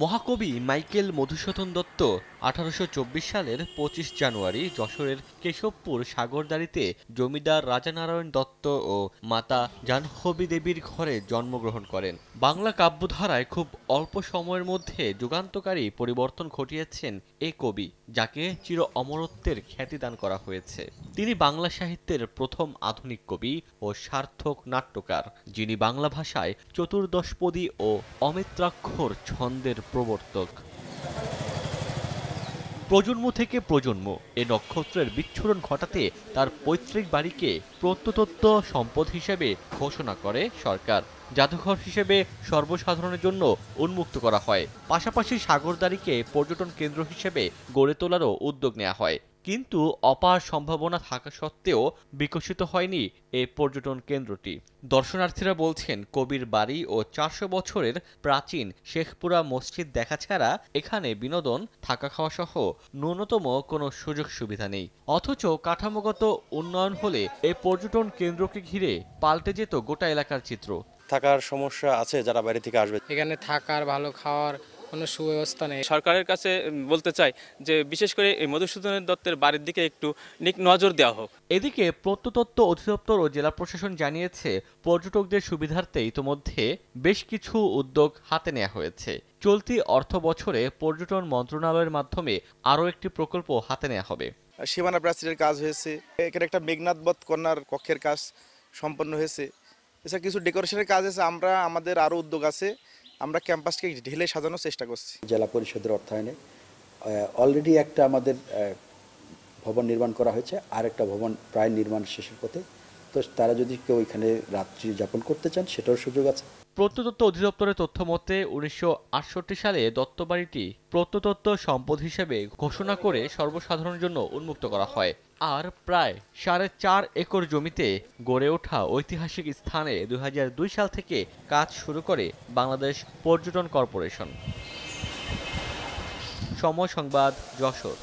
মহাকবি মাইকেল মধুসূদন দত্ত 1824 সালের 25 জানুয়ারি যশোরের কেশবপুর সাগরদাঁড়িতে জমিদার রাজানারায়ণ দত্ত ও মাতা জাহ্নবী দেবীর ঘরে জন্মগ্রহণ করেন। বাংলা কাব্যধারায় খুব অল্প সময়ের মধ্যে যুগান্তকারী পরিবর্তন ঘটিয়েছেন এ কবি, যাকে চির অমরত্বের খ্যাতি দান করা হয়েছে। তিনি বাংলা সাহিত্যের প্রথম আধুনিক কবি ও সার্থক নাট্যকার, যিনি বাংলা ভাষায় চতুর্দশপদী ও অমিত্রাক্ষর ছন্দের প্রবর্তক। প্রজন্ম থেকে প্রজন্ম এ নক্ষত্রের বিচ্ছুরণ ঘটাতে তার পৈতৃক বাড়িকে প্রত্নতত্ত্ব সম্পদ হিসেবে ঘোষণা করে সরকার। জাদুঘর হিসেবে সর্বসাধারণের জন্য উন্মুক্ত করা হয়। পাশাপাশি সাগরদাঁড়িকে পর্যটন কেন্দ্র হিসেবে গড়ে তোলারও উদ্যোগ নেওয়া হয়। কিন্তু অপার সম্ভাবনা থাকা সত্ত্বেও বিকশিত হয়নি এই পর্যটন কেন্দ্রটি। দর্শনার্থীরা বলছেন, কবির বাড়ি ও 400 বছরের প্রাচীন শেখপুরা মসজিদ দেখা ছাড়া এখানে বিনোদন, থাকা খাওয়া সহ ন্যূনতম কোনো সুযোগ সুবিধা নেই। অথচ কাঠামোগত উন্নয়ন হলে এই পর্যটন কেন্দ্রকে ঘিরে পাল্টে যেত গোটা এলাকার চিত্র। থাকার সমস্যা আছে যারা বাইরে থেকে আসবে, এখানে থাকার, ভালো খাওয়ার কোনো সুব্যবস্থা নেই। সরকারের কাছে বলতে চাই যে বিশেষ করে এই মধুসূদন দত্তের বাড়ির দিকে একটু নজর দেওয়া হোক। এদিকে প্রত্নতত্ত্ব অধিদপ্তর ও জেলা প্রশাসন জানিয়েছে, পর্যটকদের সুবিধার্থে ইতোমধ্যে বেশ কিছু উদ্যোগ হাতে নেওয়া হয়েছে। চলতি অর্থ বছরে পর্যটন মন্ত্রণালয়ের মাধ্যমে আরও একটি প্রকল্প হাতে নেওয়া হবে। সীমানা প্রাচীরের কাজ হয়েছে, এখানে একটা মেঘনাথ বধ কন্যার কক্ষের কাজ সম্পন্ন হয়েছে। এছাড়া কিছু ডেকোরেশনের কাজ আছে। আমাদের আরও উদ্যোগ আছে, আমরা ক্যাম্পাসকে ঢেলে সাজানোর চেষ্টা করছি। জেলা পরিষদের অর্থায়নে অলরেডি একটা আমাদের ভবন নির্মাণ করা হয়েছে, আর একটা ভবন প্রায় নির্মাণ শেষের পথে। তো তারা যদি কেউ এখানে রাত্রি যাপন করতে চান সেটার সুযোগ আছে। প্রত্নতত্ত্ব অধিদপ্তরের তথ্য মতে 1968 সালে দত্তবাড়িটি প্রত্নতত্ত্ব সম্পদ হিসেবে ঘোষণা করে সর্বসাধারণের জন্য উন্মুক্ত করা হয়। আর প্রায় 4.5 একর জমিতে গড়ে ওঠা ঐতিহাসিক স্থানে 2002 সাল থেকে কাজ শুরু করে বাংলাদেশ পর্যটন কর্পোরেশন। সময় সংবাদ, যশোর।